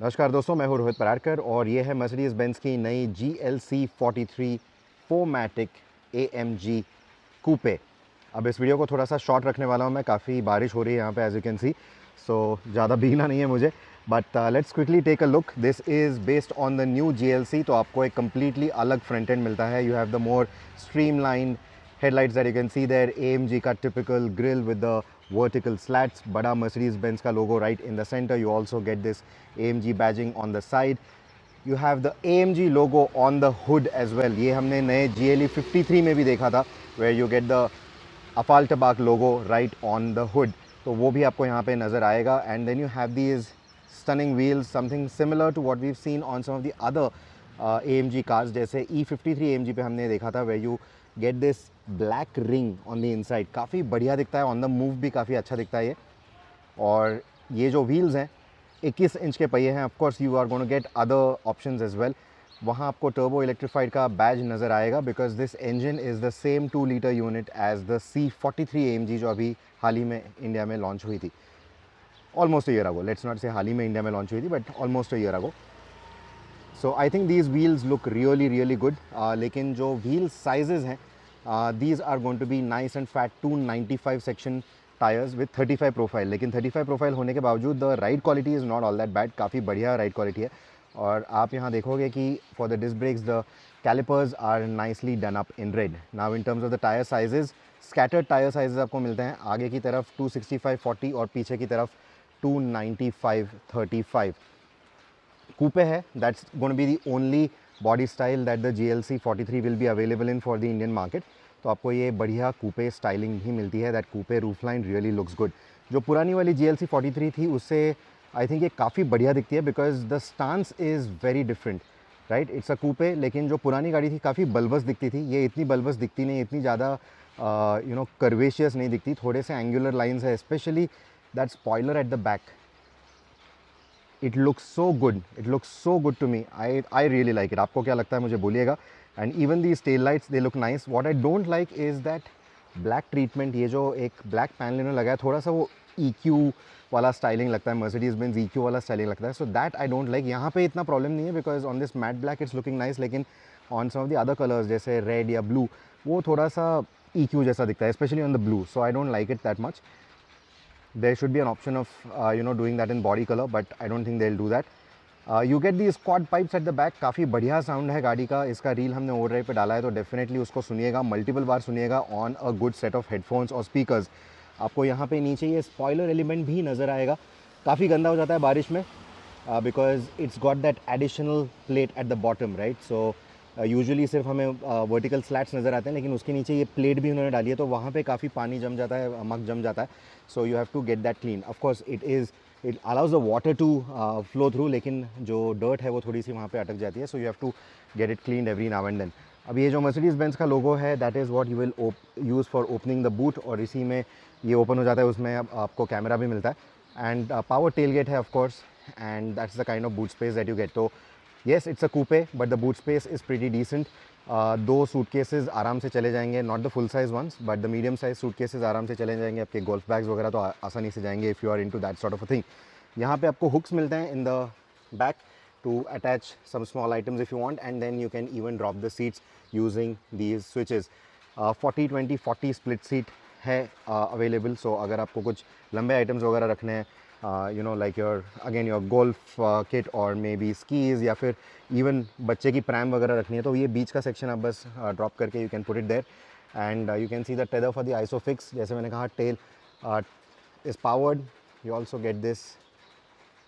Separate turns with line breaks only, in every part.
नमस्कार दोस्तों, मैं हूं रोहित पराड़कर और ये है मर्सिडीज़ बेंज की नई GLC 43 4MATIC AMG कूपे। अब इस वीडियो को थोड़ा सा शॉर्ट रखने वाला हूं मैं, काफ़ी बारिश हो रही है यहाँ पे as you can see, so ज़्यादा भीगना नहीं है मुझे। But let's quickly take a look. This is based on the new GLC, तो आपको एक कम्प्लीटली अलग फ्रंट एंड मिलता है। You have the more streamline headlights that you can see there, AMG का typical grill with the vertical slats, बड़ा Mercedes-Benz का logo right in the center. You also get this AMG badging on the side. You have the AMG logo on the hood as well. ये हमने नए GLE 53 में भी देखा था, where you get the Affalterbach logo right on the hood. तो वो भी आपको यहाँ पे नज़र आएगा. And then you have these stunning wheels, something similar to what we've seen on some of the other AMG cars, जैसे E53 AMG पे हमने देखा था, where you get this black ring on the inside. काफ़ी बढ़िया दिखता है, on the move भी काफ़ी अच्छा दिखता है ये। और ये जो व्हील्स हैं 21 इंच के पहिए हैं। Of course you are gonna get other options as well. वहाँ आपको टर्बो इलेक्ट्रीफाइड का बैज नज़र आएगा, because this engine is the same 2 litre unit as the C43 AMG जो अभी हाल ही में इंडिया में लॉन्च हुई थी, almost a year ago. Let's not से हाल ही में इंडिया में लॉन्च हुई थी, but almost a year ago. So I think these wheels look really good. लेकिन जो व्हील साइजेज़ हैं, these are going to be nice and fat 295 section tires with 35 profile. लेकिन 35 profile होने के बावजूद the ride quality is not all that bad, काफ़ी बढ़िया ride quality है। और आप यहाँ देखोगे कि for the disc brakes the calipers are nicely done up in red. Now in terms of the tyre sizes, staggered tyre sizes आपको मिलते हैं। आगे की तरफ 265/40 और पीछे की तरफ 295/35 कूपे है। That's gonna be the only body style that the GLC 43 will be available in for the Indian market. तो आपको ये बढ़िया कूपे स्टाइलिंग भी मिलती है। That coupe roof line really looks good. जो पुरानी वाली GLC 43 थी उससे आई थिंक ये काफ़ी बढ़िया दिखती है, because the stance is very different, right. It's a coupe, लेकिन जो पुरानी गाड़ी थी काफ़ी बल्बस दिखती थी। ये इतनी बल्बस दिखती नहीं, इतनी ज़्यादा कर्वेशियस नहीं दिखती। थोड़े से एंगुलर लाइन्स है, specially that spoiler eight the back. It looks so good. It looks so good to me. I really like it. आपको क्या लगता है मुझे बोलिएगा. And even these tail lights, they look nice. What I don't like is that black treatment. ये जो एक black panel इन्होंने लगाया, थोड़ा सा वो EQ वाला स्टाइलिंग लगता है, Mercedes Benz EQ वाला स्टाइलिंग लगता है. So that I don't like. यहाँ पे इतना प्रॉब्लम नहीं है, because on this matte black it's looking nice. लेकिन on some of the other colors जैसे red या blue, वो थोड़ा सा EQ जैसा दिखता है, especially on the blue. So I don't like it that much. There should be an option of doing that in body color, but I don't think they'll do that. You get these quad pipes at the back. काफ़ी बढ़िया sound है गाड़ी का। इसका reel हमने overdrive पे डाला है, तो डेफिनेटली उसको सुनिएगा, मल्टीपल बार सुनिएगा on a good set of headphones और स्पीकर्स। आपको यहाँ पे नीचे ये स्पॉइलर एलिमेंट भी नज़र आएगा। काफ़ी गंदा हो जाता है बारिश में, because it's got that additional plate at the bottom, right. So usually सिर्फ हमें वर्टिकल स्लैट्स नज़र आते हैं, लेकिन उसके नीचे ये प्लेट भी उन्होंने डाली है, तो वहाँ पे काफ़ी पानी जम जाता है, अमक जम जाता है। So you have to get that clean. Of course it allows the water to flow through, लेकिन जो डर्ट है वो थोड़ी सी वहाँ पे अटक जाती है। So you have to get it clean every now and then. अब ये जो मर्सिडीज़ बेंज का लोगो है, that is what you will use for opening the boot, और इसी में ये ओपन हो जाता है। उसमें आपको कैमरा भी मिलता है, एंड पावर टेलगेट है of course, and that's the kind of boot space that you get. तो yes, it's a coupe, but the boot space is pretty decent. 2 suitcases आराम से चले जाएंगे, not the full size ones, but the medium size suitcases आराम से चले जाएंगे। आपके गोल्फ बैग्स वगैरह तो आसानी से जाएंगे, if you are into that sort of a thing. यहाँ पे आपको हुक्स मिलते हैं in the back to attach some small items if you want, and then you can even drop the seats using these switches. 40-20-40 split seat है available. So अगर आपको कुछ लंबे आइटम्स वगैरह रखने हैं, like your golf kit और may be स्कीज़, या फिर इवन बच्चे की प्रैम वगैरह रखनी है, तो ये बीच का सेक्शन आप बस ड्रॉप करके you can put it there, and you can see the tether for the Isofix. जैसे मैंने कहा, tail is powered. You also get this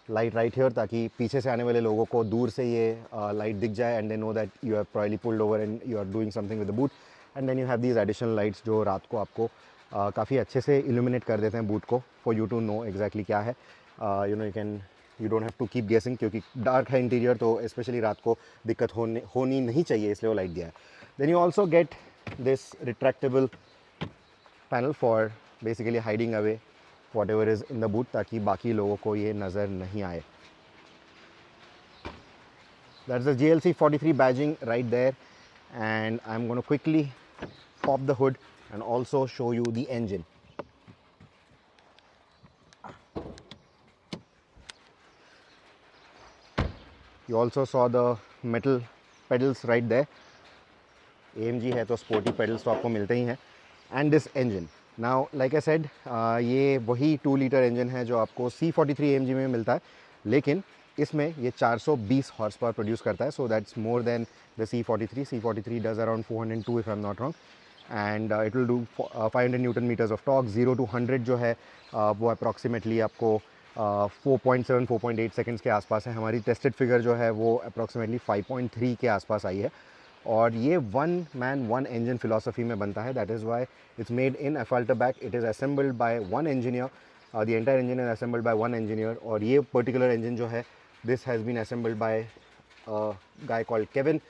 light right here, ताकि पीछे से आने वाले लोगों को दूर से ये लाइट दिख जाए, and they know that you have probably pulled over and you are doing something with the boot. And then you have these additional lights जो रात को आपको काफ़ी अच्छे से इल्यूमिनेट कर देते हैं बूट को, for you to know exactly क्या है। You don't have to keep guessing, क्योंकि डार्क है इंटीरियर, तो स्पेशली रात को दिक्कत होनी नहीं चाहिए, इसलिए वो लाइट दिया है। Then you also get this retractable panel for basically hiding away whatever is in the boot, ताकि बाकी लोगों को ये नज़र नहीं आए। That's the GLC 43 badging right there, and I'm going to quickly pop the hood and also show you the engine. You also saw the metal pedals right there. AMG है तो स्पोर्टी पेडल्स तो आपको मिलते ही हैं. And this engine, now like I said, ये वही 2 litre engine है जो आपको C43 AMG में मिलता है, लेकिन इसमें ये 420 हॉर्स पावर प्रोड्यूस करता है. So that's more than the C43. C43 does around 402 if I am not wrong, and it will do 500 newton metres of torque. 0 to 100 जो है वो अप्रॉक्सीमेटली आपको 4.7 4.8 सेकेंड्स के आसपास है. हमारी टेस्टेड फिगर जो है वो अप्रॉक्सीमेटली 5.3 के आसपास आई है. और ये one man one engine philosophy में बनता है. That is why it's made in Affalterbach. It is assembled by one engineer. The entire engine is assembled by one engineer. और ये पर्टिकुलर इंजन जो है, this has been assembled by guy called Kevin,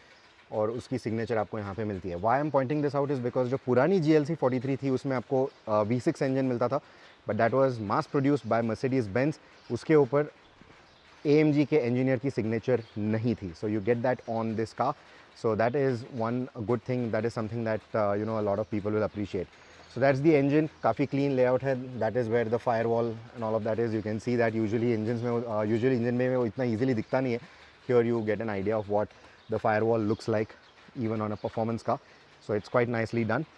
और उसकी signature आपको यहाँ पे मिलती है. Why am pointing this out is because जो पुरानी GLC 43 थी उसमें आपको V6 इंजन मिलता था, but that was mass produced by Mercedes Benz. उसके ऊपर AMG के इंजीनियर की सिग्नेचर नहीं थी. So you get that on this car. So that is one good thing. That is something that you know, a lot of people will appreciate. So that's the engine. काफ़ी clean layout है. That is where the firewall and all of that is. You can see that usually engines में engine में वो इतना easily दिखता नहीं है. Here you get an idea of what the firewall looks like even on a performance car. So it's quite nicely done.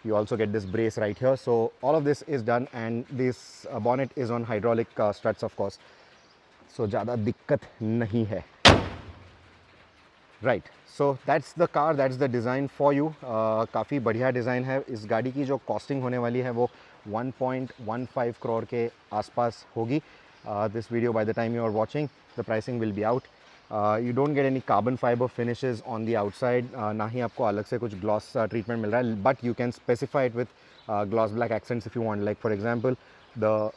You also get this brace right here. So all of this is done, and this bonnet is on hydraulic struts of course. So ज़्यादा दिक्कत नहीं है. Right, so that's the car, that's the design for you. काफ़ी बढ़िया design है. इस गाड़ी की जो कॉस्टिंग होने वाली है वो 1.15 करोड़ के आसपास होगी. This video by the time you are watching the pricing will be out. You don't get any carbon fibre finishes on the outside. ना ही आपको अलग से कुछ ग्लॉस ट्रीटमेंट मिल रहा है, but you can specify it with gloss black accents if you want. Like for example, the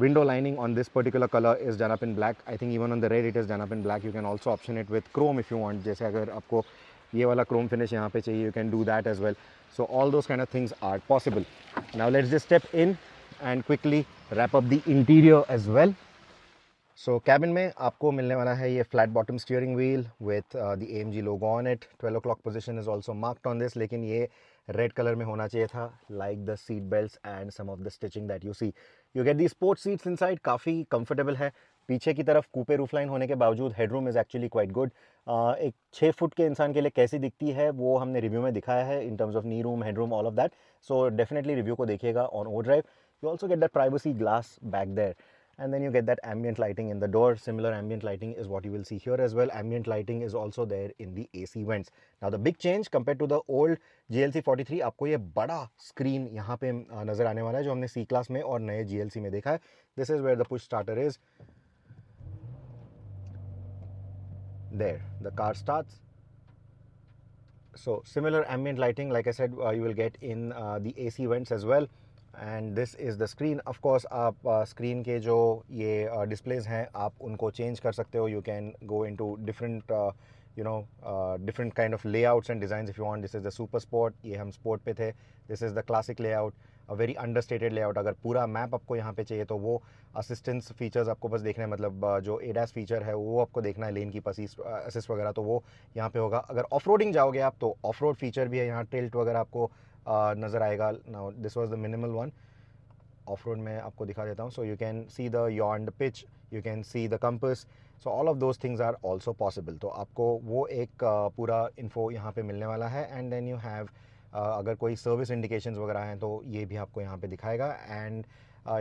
window lining on this particular color is done up in black. I think even on the rear it is done up in black. You can also option it with chrome if you want. जैसे अगर आपको ये वाला chrome finish यहाँ पे चाहिए, you can do that as well. So all those kind of things are possible. Now let's just step in and quickly wrap up the interior as well. So cabin में आपको मिलने वाला है ये flat bottom steering wheel with the AMG logo on it. 12 o'clock position is also marked on this, लेकिन ये red colour में होना चाहिए था, like the seat belts and some of the stitching that you see. You get the sports seats inside. काफ़ी comfortable है. पीछे की तरफ कूपे रूफलाइन होने के बावजूद headroom is actually quite good. एक 6 फुट के इंसान के लिए कैसी दिखती है वो हमने रिव्यू में दिखाया है in terms of knee room, headroom, all of that. So definitely review को देखिएगा on Overdrive. You also get that privacy glass back there. And then you get that ambient lighting in the door. Similar ambient lighting is what you will see here as well. Ambient lighting is also there in the AC vents. Now the big change compared to the old GLC 43, आपको ये बड़ा screen यहाँ पे नज़र आने वाला है जो हमने C क्लास में और नए GLC में देखा है. This is where the push starter is. There, the car starts. So similar ambient lighting, like I said, you will get in the AC vents as well. And this is the screen. Of course आप screen के जो ये displays हैं आप उनको change कर सकते हो. You can go into different different kind of layouts and design if you want. This is the super sport. ये हम स्पोर्ट पे थे. This is the classic layout, a very understated layout. अगर पूरा मैप आपको यहाँ पे चाहिए तो वो असिस्टेंस फीचर्स आपको बस देखना है, मतलब जो ADAS फीचर है वो आपको देखना है, लेन की असिस्ट वगैरह तो वो यहाँ पे होगा. अगर ऑफ रोडिंग जाओगे आप तो ऑफ रोड फीचर भी है यहाँ. टिल्ट वगैरह आपको नज़र आएगा. Now this was the minimal one. Off road में आपको दिखा देता हूँ. So you can see the yawn the pitch, you can see the compass. So all of those things are also possible. तो आपको वो एक पूरा इन्फो यहाँ पे मिलने वाला है. एंड देन यू हैव अगर कोई सर्विस इंडिकेशंस वगैरह हैं तो ये भी आपको यहाँ पे दिखाएगा. And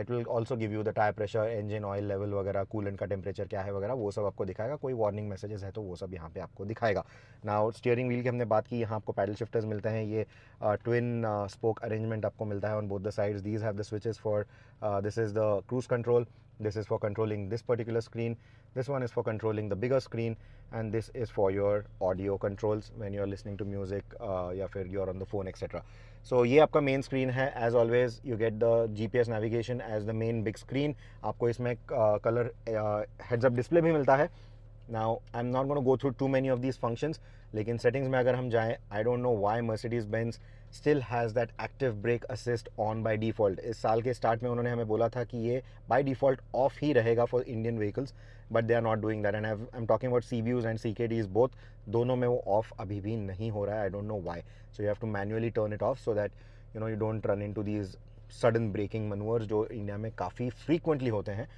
it will also give you the tyre pressure, engine oil level वगैरह, कूलेंट का टेम्परेचर क्या है वगैरह, वो सब आपको दिखाएगा. कोई वार्निंग मैसेजेस है तो वो सब यहाँ पे आपको दिखाएगा. नाउ स्टीयरिंग व्हील की हमने बात की. यहाँ आपको पैडल शिफ्टर्स मिलते हैं. ये ट्विन स्पोक अरेंजमेंट आपको मिलता है on both the sides. These have the switches for this is the cruise control. This is for controlling this particular screen. This one is for controlling the bigger screen, and this is for your audio controls when you're listening to music या फिर you're on the phone etc. So ये आपका main screen है. As always you get the GPS navigation as the main big screen. आपको इसमें colour heads up display भी मिलता है. Now I'm not going to go through too many of these functions, लेकिन settings में अगर हम जाएं, I don't know why Mercedes-Benz still has that active brake assist on by default. इस साल के स्टार्ट में उन्होंने हमें बोला था कि ये by default off ही रहेगा for Indian vehicles, but they are not doing that. And I'm talking about CBUs and CKDs both. दोनों में वो off अभी भी नहीं हो रहा है. I don't know why. So you have to manually turn it off so that you don't run into these sudden braking maneuvers जो इंडिया में काफ़ी frequently होते हैं.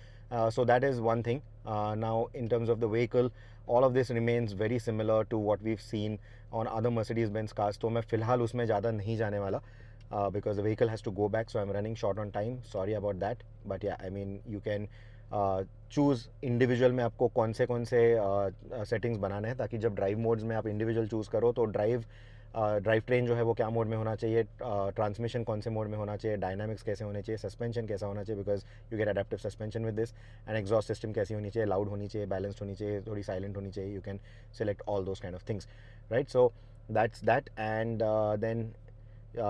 So that is one thing. Now, in terms of the vehicle, all of this remains very similar to what we've seen on other Mercedes-Benz cars. तो मैं फ़िलहाल उसमें ज़्यादा नहीं जाने वाला because the vehicle has to go back, so I'm running short on time. Sorry about that. But yeah, I mean, you can choose individual में आपको कौन से सेटिंग्स बनाने हैं, ताकि जब ड्राइव मोड्स में आप इंडिविजुअल चूज़ करो तो ड्राइव ट्रेन जो है वो क्या मोड में होना चाहिए, ट्रांसमिशन कौन से मोड में होना चाहिए, डायनामिक्स कैसे होने चाहिए, सस्पेंशन कैसा होना चाहिए, because you get adaptive suspension with this, and exhaust system कैसी होनी चाहिए, लाउड होनी चाहिए, बैलेंस्ड होनी चाहिए, थोड़ी साइलेंट होनी चाहिए. You can select all those kind of things, right. So that's that. And then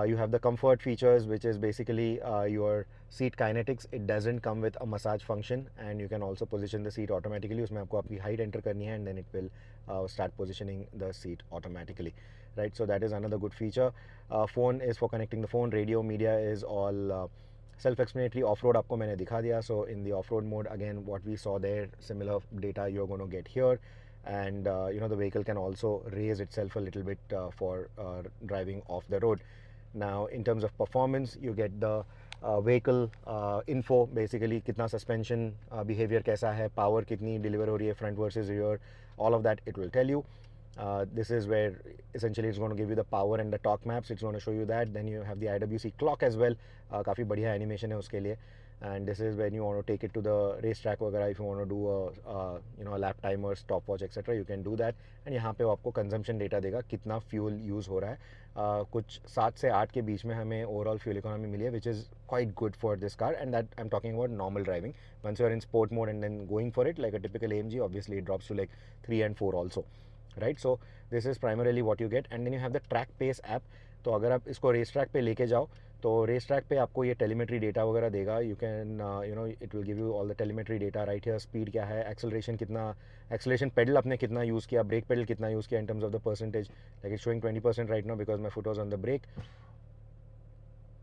you have the comfort features, which is basically your seat kinetics. It doesn't come with a massage function, and you can also position the seat automatically. उसमें आपको आपकी height enter करनी है, and then it will start positioning the seat automatically, right? So that is another good feature. Phone is for connecting the phone. Radio, media is all self-explanatory. Off-road आपको मैंने दिखा दिया. So in the off-road mode, again, what we saw there, similar data you're going to get here. And the vehicle can also raise itself a little bit for driving off the road. Now, in terms of performance, you get the vehicle info, basically कितना suspension behavior कैसा है, power कितनी deliver हो रही है front versus rear, all of that it will tell you. This is where essentially it's going to give you the power and the torque maps. It's going to show you that. Then you have the IWC clock as well. काफ़ी बढ़िया animation है उसके लिए. And this is when you want to take it to the racetrack वगैरह, if you want to do a lap timer, stopwatch etc, you can do that. and यहाँ पे वो आपको consumption data देगा, कितना fuel use हो रहा है. कुछ 7 से 8 के बीच में हमें overall fuel economy मिली है, which is quite good for this car, and that I'm talking about normal driving. Once you are in sport mode and then going for it like a typical AMG, obviously it drops to like 3 and 4 also, right? So this is primarily what you get. And then you have the track pace app. तो अगर आप इसको race track पे लेके जाओ तो race track पे आपको ये टेलीमेट्री डेटा वगैरह देगा. You can it will give you all the telemetry data right here. Speed क्या है, एक्सेलरेशन कितना, एक्सेलरेशन पेडल आपने कितना यूज़ किया, ब्रेक पेडल कितना यूज़ किया in terms of the percentage. Like it's showing 20% right now because my foot was on the brake.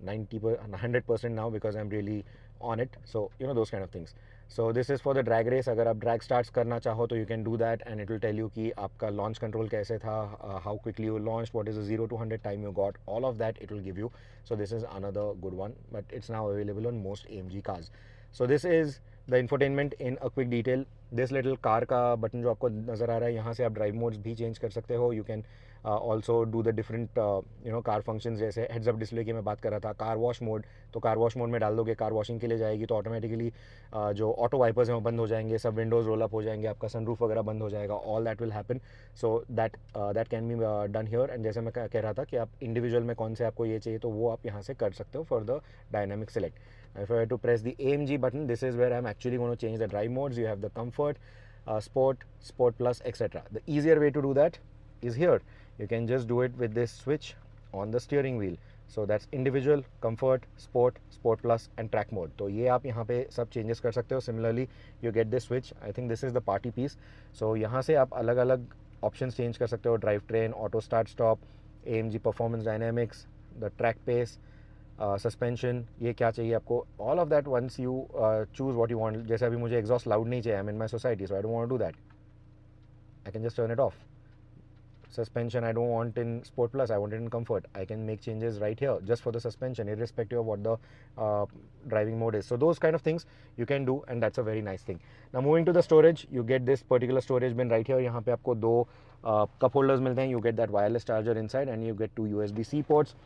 100% now because I'm really on it. So those kind of things. So this is for the drag race. अगर आप drag starts करना चाहो तो you can do that, and it will tell you कि आपका launch control कैसे था, how quickly you launched, what is the 0 to 100 time you got, all of that it will give you. So this is another good one, but it's now available on most AMG cars. So this is the infotainment in a quick detail. This little car का button जो आपको नज़र आ रहा है, यहाँ से आप drive modes भी चेंज कर सकते हो. You can also do the different car functions, जैसे हेड्स अप डिस्प्ले की मैं बात कर रहा था. कार वॉश मोड, तो कार वॉश मोड में डाल दोगे, कार वॉशिंग के लिए जाएगी तो ऑटोमेटिकली जो ऑटो वाइपर्स हैं वो बंद हो जाएंगे, सब विंडोज़ रोल अप हो जाएंगे, आपका सनरूफ वगैरह बंद हो जाएगा. All that will happen. So that can be done here. And जैसे मैं कह रहा था कि आप इंडिविजुअल में कौन से आपको ये चाहिए तो वो आप यहाँ से कर सकते हो for the dynamic select. If I were to press the AMG button, this is where I'm actually going to change the drive modes. You have the comfort, sport, sport plus, etc. The easier way to do that is here. You can just do it with this switch on the steering wheel. So that's individual, comfort, sport, sport plus and track mode. तो ये आप यहाँ पे सब changes कर सकते हो. Similarly, you get this switch. I think this is the party piece. So यहाँ से आप अलग अलग options change कर सकते हो. Drive train, auto start stop, AMG performance dynamics, the track pace, suspension, ये क्या चाहिए आपको. All of that once you choose what you want. जैसे अभी मुझे एग्जॉस्ट लाउड नहीं चाहिए, I am in my society, so I don't want to do that. I can just turn it off. Suspension I don't want in Sport Plus, I want it in Comfort. I can make changes right here just for the suspension irrespective of what the driving mode is. So those kind of things you can do, and that's a very nice thing. Now moving to the storage, you get this particular storage bin right here. यहाँ पे आपको 2 cup holders मिलते हैं. You get that wireless charger inside and you get 2 USB-C ports.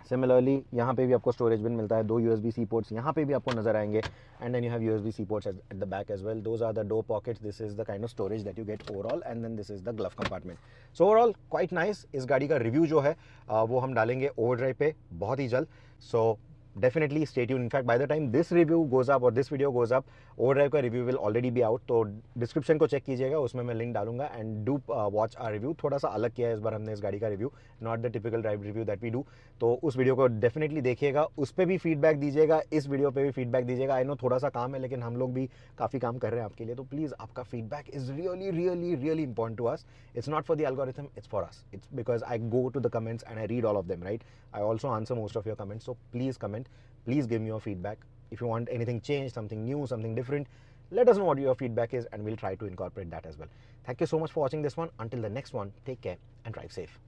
Similarly यहाँ पे भी आपको storage बिन मिलता है, 2 USB-C पोर्ट्स यहाँ पे भी आपको नजर आएंगे. And then you have USB-C ports at the back as well. Those are the door pockets. This is the kind of storage that you get overall. And then this is the glove compartment. So overall quite nice. इस गाड़ी का review जो है वो हम डालेंगे overdrive पे बहुत ही जल्द. सो definitely stay tuned. In fact, by the time this review goes up or this video goes up, overdrive का review will already be out. तो description को check कीजिएगा, उसमें मैं link डालूंगा. and do watch our review. थोड़ा सा अलग किया है इस बार हमने इस गाड़ी का review, not the typical drive review that we do. तो उस वीडियो को definitely देखिएगा, उस पर भी feedback दीजिएगा, इस वीडियो पे भी feedback दीजिएगा. I know थोड़ा सा काम है, लेकिन हम लोग भी काफ़ी काम कर रहे हैं आपके लिए. तो प्लीज़ आपका feedback is really really really important to us. It's not for the algorithm, it's for us. It's because I go to the comments and I read all of them, right? I also answer most of your comments. So please comment. Please give me your feedback. If you want anything changed, something new, something different, let us know what your feedback is and we'll try to incorporate that as well. Thank you so much for watching this one. Until the next one, take care and drive safe.